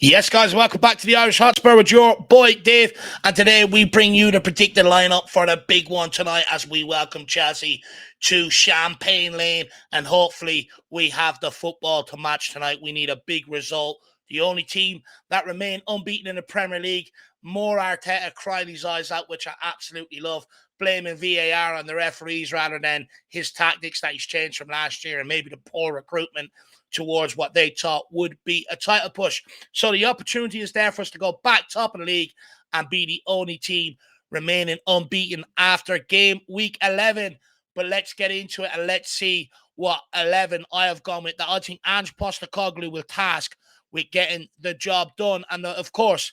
Yes, guys, welcome back to the Irish Hotspur with your boy Dave. And today we bring you the predicted lineup for the big one tonight as we welcome Chelsea to Champagne Lane. And hopefully we have the football to match tonight. We need a big result. The only team that remain unbeaten in the Premier League. More Arteta crying his eyes out, which I absolutely love. Blaming VAR on the referees rather than his tactics that he's changed from last year and maybe the poor recruitment towards what they thought would be a title push. So the opportunity is there for us to go back top of the league and be the only team remaining unbeaten after game week 11. But let's get into it and let's see what 11 I have gone with. That I think Ange Postecoglou will task with getting the job done. And of course,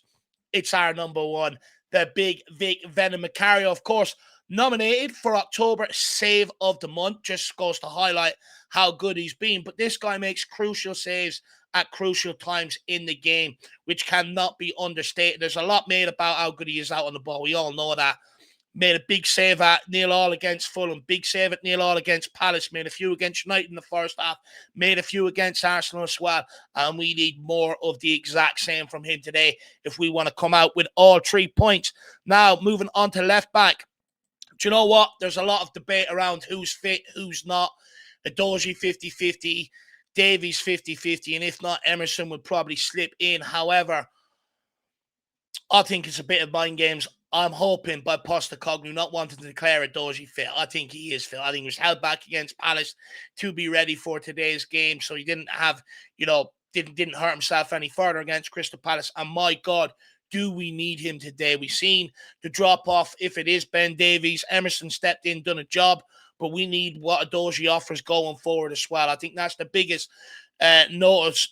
it's our number one, the big Vic Venom Macario, of course, nominated for October Save of the Month. Just goes to highlight how good he's been. But this guy makes crucial saves at crucial times in the game, which cannot be understated. There's a lot made about how good he is out on the ball. We all know that. Made a big save at 0-0 against Fulham. Big save at 0-0 against Palace. Made a few against United in the first half. Made a few against Arsenal as well. And we need more of the exact same from him today if we want to come out with all 3 points. Now, moving on to left back. Do you know what? There's a lot of debate around who's fit, who's not. Udogie 50-50. Davies 50-50. And if not, Emerson would probably slip in. However, I think it's a bit of mind games. I'm hoping by Postecoglou not wanting to declare Udogie fit. I think he is fit. I think he was held back against Palace to be ready for today's game. So he didn't have, didn't hurt himself any further against Crystal Palace. And my God, do we need him today? We've seen the drop-off. If it is Ben Davies, Emerson stepped in, done a job. But we need what Udogie offers going forward as well. I think that's the biggest notice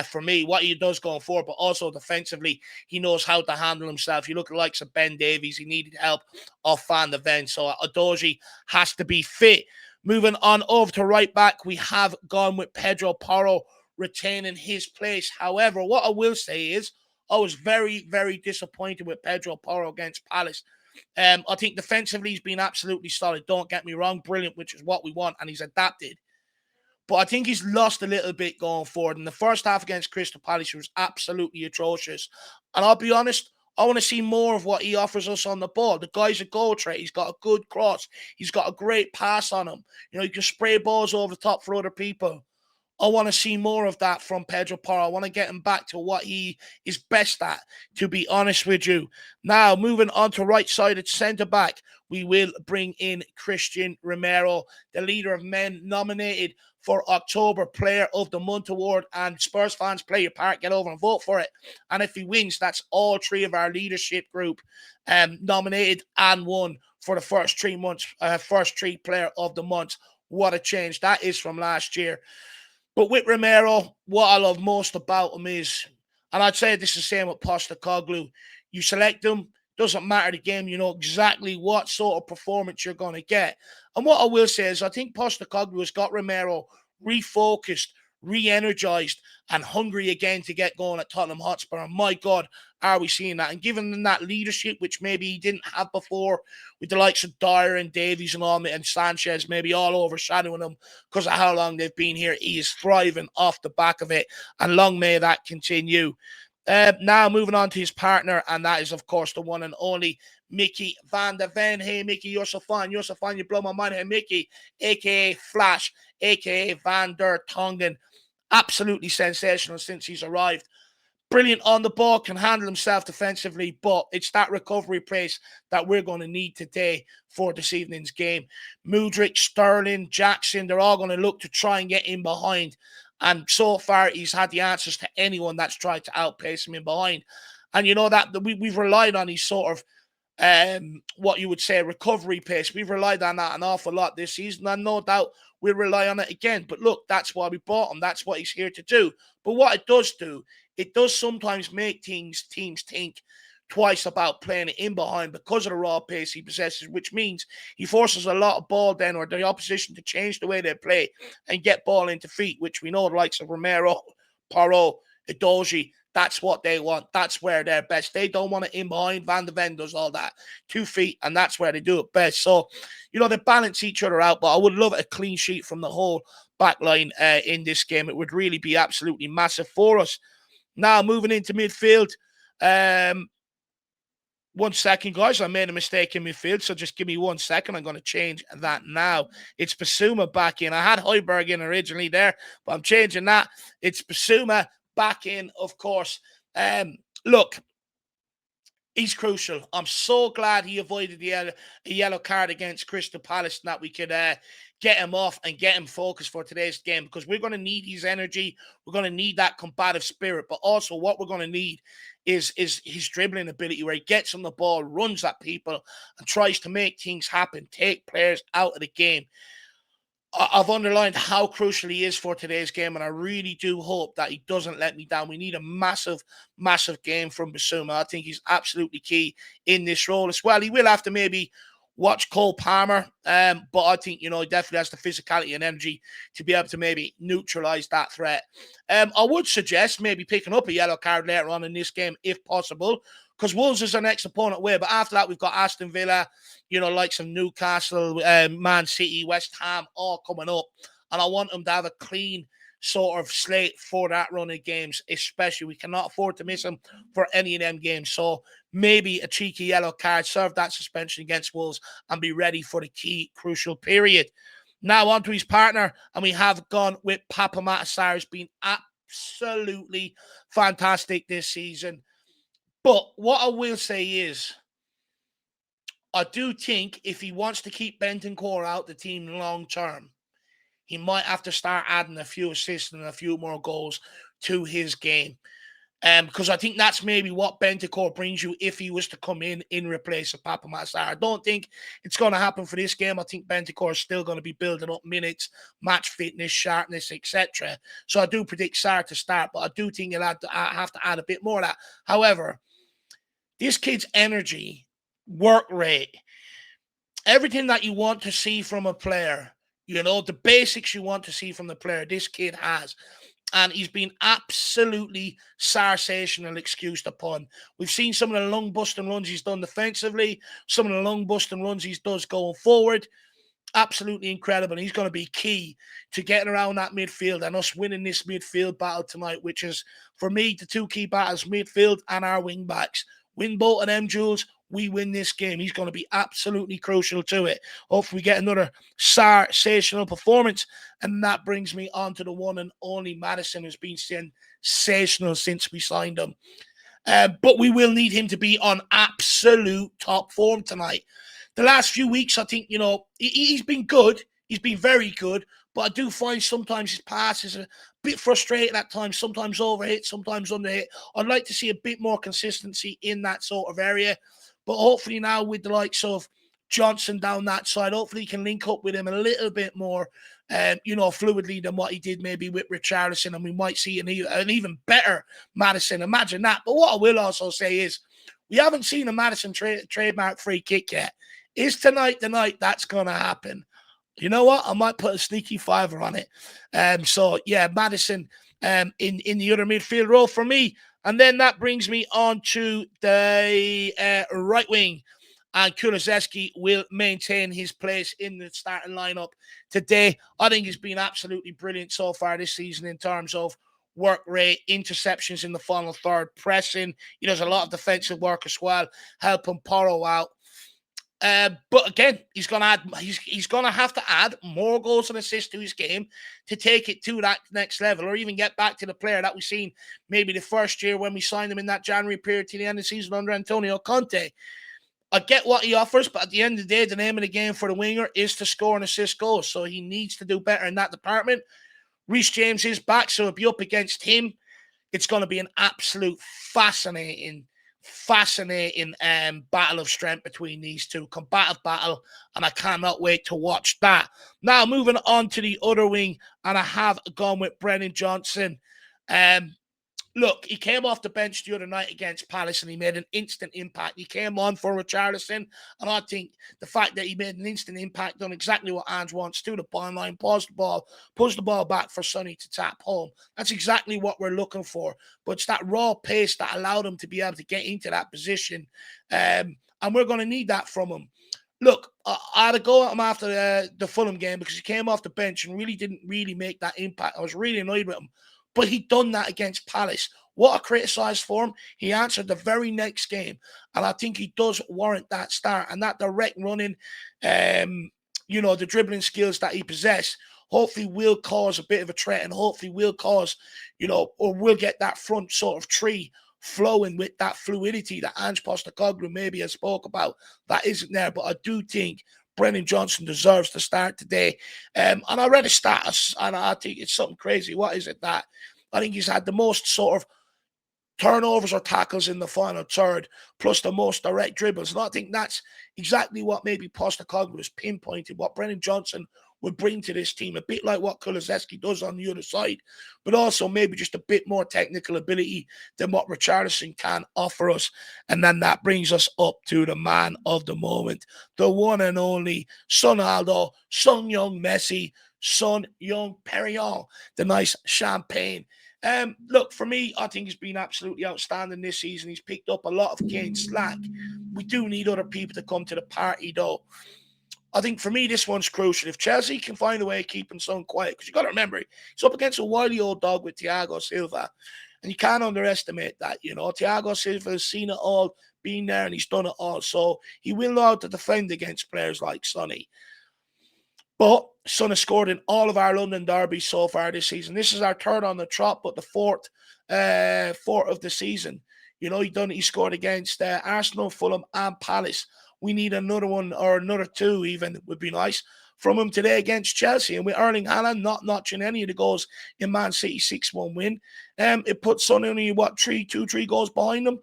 for me, what he does going forward, but also defensively, he knows how to handle himself. You look at the likes of Ben Davies, he needed help off Van de Ven, so Udogie has to be fit. Moving on over to right back, we have gone with Pedro Porro retaining his place. However, what I will say is, I was very, very disappointed with Pedro Porro against Palace. I think defensively he's been absolutely solid, don't get me wrong, brilliant, which is what we want, and he's adapted. But I think he's lost a little bit going forward. In the first half against Crystal Palace, he was absolutely atrocious. And I'll be honest, I want to see more of what he offers us on the ball. The guy's a goal threat. He's got a good cross. He's got a great pass on him. He can spray balls over the top for other people. I want to see more of that from Pedro Porro. I want to get him back to what he is best at, to be honest with you. Now, moving on to right-sided centre-back, we will bring in Christian Romero, the leader of men, nominated for October Player of the Month award. And Spurs fans, play your part, get over and vote for it. And if he wins, that's all 3 of our leadership group nominated and won for the first 3 months, first 3 Player of the Month. What a change that is from last year. But with Romero, what I love most about him is, and I'd say this is the same with Postecoglou, you select him, doesn't matter the game, you know exactly what sort of performance you're going to get. And what I will say is, I think Postecoglou has got Romero refocused, re-energized, and hungry again to get going at Tottenham Hotspur. And my God, are we seeing that? And giving them that leadership, which maybe he didn't have before, with the likes of Dyer and Davies and all, and Sanchez maybe all overshadowing him because of how long they've been here. He is thriving off the back of it, and long may that continue. Now moving on to his partner, and that is, of course, the one and only Mickey Van de Ven. Hey, Mickey, you're so fun. You're so fun. You blow my mind. Hey, Mickey, a.k.a. Flash, a.k.a. Van der Tongen. Absolutely sensational since he's arrived. Brilliant on the ball, can handle himself defensively, but it's that recovery pace that we're going to need today for this evening's game. Mudryk, Sterling, Jackson, they're all going to look to try and get in behind. And so far, he's had the answers to anyone that's tried to outpace him in behind. And you know that we've relied on his sort of what you would say recovery pace. We've relied on that an awful lot this season, and no doubt we'll rely on it again. But look, that's why we bought him. That's what he's here to do. But what it does do, it does sometimes make teams think twice about playing it in behind because of the raw pace he possesses, which means he forces a lot of ball then, or the opposition, to change the way they play and get ball into feet, which we know the likes of Romero, Porro, Udogie, that's what they want. That's where they're best. They don't want it in behind. Van de Ven does all that. 2 feet, and that's where they do it best. So, they balance each other out, but I would love a clean sheet from the whole back line in this game. It would really be absolutely massive for us. Now, moving into midfield. 1 second, guys. I made a mistake in midfield, so just give me 1 second. I'm going to change that now. It's Basuma back in. I had Højbjerg in originally there, but I'm changing that. It's Basuma back in, of course. Look, he's crucial. I'm so glad he avoided the yellow card against Crystal Palace and that we could get him off and get him focused for today's game, because we're going to need his energy. We're going to need that combative spirit. But also what we're going to need is his dribbling ability, where he gets on the ball, runs at people, and tries to make things happen, take players out of the game. I've underlined how crucial he is for today's game, and I really do hope that he doesn't let me down. We need a massive, massive game from Basuma. I think he's absolutely key in this role as well. He will have to maybe watch Cole Palmer, but I think, he definitely has the physicality and energy to be able to maybe neutralise that threat. I would suggest maybe picking up a yellow card later on in this game, if possible, because Wolves is our next opponent away. But after that, we've got Aston Villa, like some Newcastle, Man City, West Ham, all coming up. And I want them to have a clean sort of slate for that run of games, especially. We cannot afford to miss them for any of them games. So maybe a cheeky yellow card, serve that suspension against Wolves, and be ready for the key, crucial period. Now on to his partner, and we have gone with Papa Matasar. Has been absolutely fantastic this season. But what I will say is, I do think if he wants to keep Bentancur out the team long term, he might have to start adding a few assists and a few more goals to his game. Because I think that's maybe what Bentancur brings you if he was to come in replace of Papa Matasar. I don't think it's going to happen for this game. I think Bentancur is still going to be building up minutes, match fitness, sharpness, etc. So I do predict Sarr to start, but I do think he'll have to add a bit more of that. However, this kid's energy, work rate, everything that you want to see from a player, the basics you want to see from the player, this kid has. And he's been absolutely sensational, excused upon. We've seen some of the lung busting runs he's done defensively, some of the lung busting runs he does going forward. Absolutely incredible. He's going to be key to getting around that midfield and us winning this midfield battle tonight, which is, for me, the two key battles, midfield and our wing backs. Win both of them, Jules, we win this game. He's going to be absolutely crucial to it. Hopefully we get another sensational performance. And that brings me on to the one and only Maddison, who's been sensational since we signed him. But we will need him to be on absolute top form tonight. The last few weeks, I think, he's been good. He's been very good. But I do find sometimes his passes are a bit frustrating at times, sometimes overhit, sometimes underhit. I'd like to see a bit more consistency in that sort of area. But hopefully now with the likes of Johnson down that side, hopefully he can link up with him a little bit more, fluidly than what he did maybe with Richarlison. And we might see an even better Maddison. Imagine that. But what I will also say is, we haven't seen a Maddison trademark free kick yet. Is tonight the night that's going to happen? You know what? I might put a sneaky fiver on it. So, yeah, Maddison in the other midfield role for me. And then that brings me on to the right wing. And Kulusevski will maintain his place in the starting lineup today. I think he's been absolutely brilliant so far this season in terms of work rate, interceptions in the final third, pressing. He does a lot of defensive work as well, helping Porro out. But again, he's going to have to add more goals and assists to his game to take it to that next level, or even get back to the player that we've seen maybe the first year when we signed him in that January period to the end of the season under Antonio Conte. I get what he offers, but at the end of the day, the name of the game for the winger is to score and assist goals. So he needs to do better in that department. Reece James is back, so it'll be up against him. It's going to be an absolute fascinating battle of strength between these two, combative battle, and I cannot wait to watch that. Now, moving on to the other wing, and I have gone with Brennan Johnson. Look, he came off the bench the other night against Palace and he made an instant impact. He came on for Richarlison, and I think the fact that he made an instant impact, done exactly what Ange wants to the byline, pulls the ball back for Sonny to tap home. That's exactly what we're looking for. But it's that raw pace that allowed him to be able to get into that position. And we're going to need that from him. Look, I had to go at him after the Fulham game because he came off the bench and didn't make that impact. I was really annoyed with him. But he'd done that against Palace. what I criticised for him, he answered the very next game. And I think he does warrant that start. And that direct running, the dribbling skills that he possesses, hopefully will cause a bit of a threat, and hopefully will cause, or will get that front sort of tree flowing with that fluidity that Ange Postecoglou maybe has spoke about. That isn't there. But I do think Brennan Johnson deserves to start today. And I read a status, and I think it's something crazy. What is it that I think he's had the most sort of turnovers or tackles in the final third, plus the most direct dribbles. And I think that's exactly what maybe Postecoglou has pinpointed, what Brennan Johnson would bring to this team, a bit like what Kulusevski does on the other side, but also maybe just a bit more technical ability than what Richarlison can offer us. And then that brings us up to the man of the moment, the one and only Son Aldo, Son Young Messi, Son Young Perignon, the nice champagne. Look, for me, I think he's been absolutely outstanding this season. He's picked up a lot of Kane's slack. We do need other people to come to the party, though. I think for me, this one's crucial. If Chelsea can find a way of keeping Son quiet, because you got to remember, he's up against a wily old dog with Thiago Silva, and you can't underestimate that. Thiago Silva has seen it all, been there, and he's done it all. So he will know how to defend against players like Sonny. But Son has scored in all of our London derbies so far this season. This is our third on the trot, but the fourth of the season. He scored against Arsenal, Fulham, and Palace. We need another one, or another two even, would be nice, from him today against Chelsea. And with Erling Haaland not notching any of the goals in Man City 6-1 win, it puts Son only, 3 goals behind him.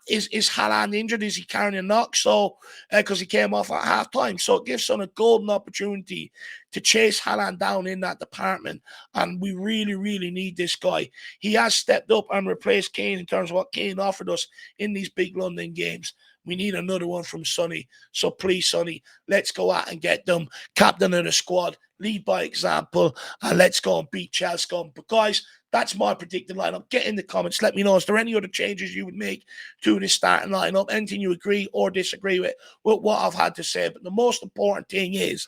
Is Haaland injured? Is he carrying a knock? So, because he came off at half-time. So it gives Son a golden opportunity to chase Haaland down in that department. And we really, really need this guy. He has stepped up and replaced Kane in terms of what Kane offered us in these big London games. We need another one from Sonny. So please, Sonny, let's go out and get them. Captain of the squad, lead by example, and let's go and beat Chelsea. But guys, that's my predicted lineup. Get in the comments. Let me know. Is there any other changes you would make to this starting lineup? Anything you agree or disagree with what I've had to say? But the most important thing is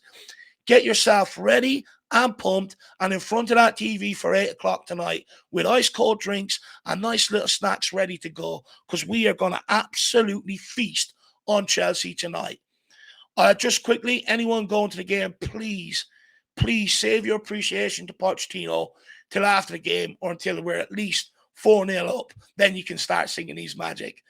get yourself ready and pumped and in front of that TV for 8 o'clock tonight with ice cold drinks and nice little snacks ready to go, because we are going to absolutely feast on Chelsea tonight. Just quickly, anyone going to the game, please save your appreciation to Pochettino till after the game, or until we're at least 4-0 up. Then you can start singing his magic.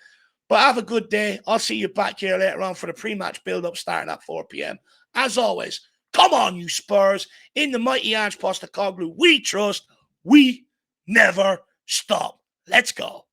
But have a good day. I'll see you back here later on for the pre-match build-up starting at 4 p.m. As always, come on, you Spurs. In the mighty Ange Postecoglou, we trust. We never stop. Let's go.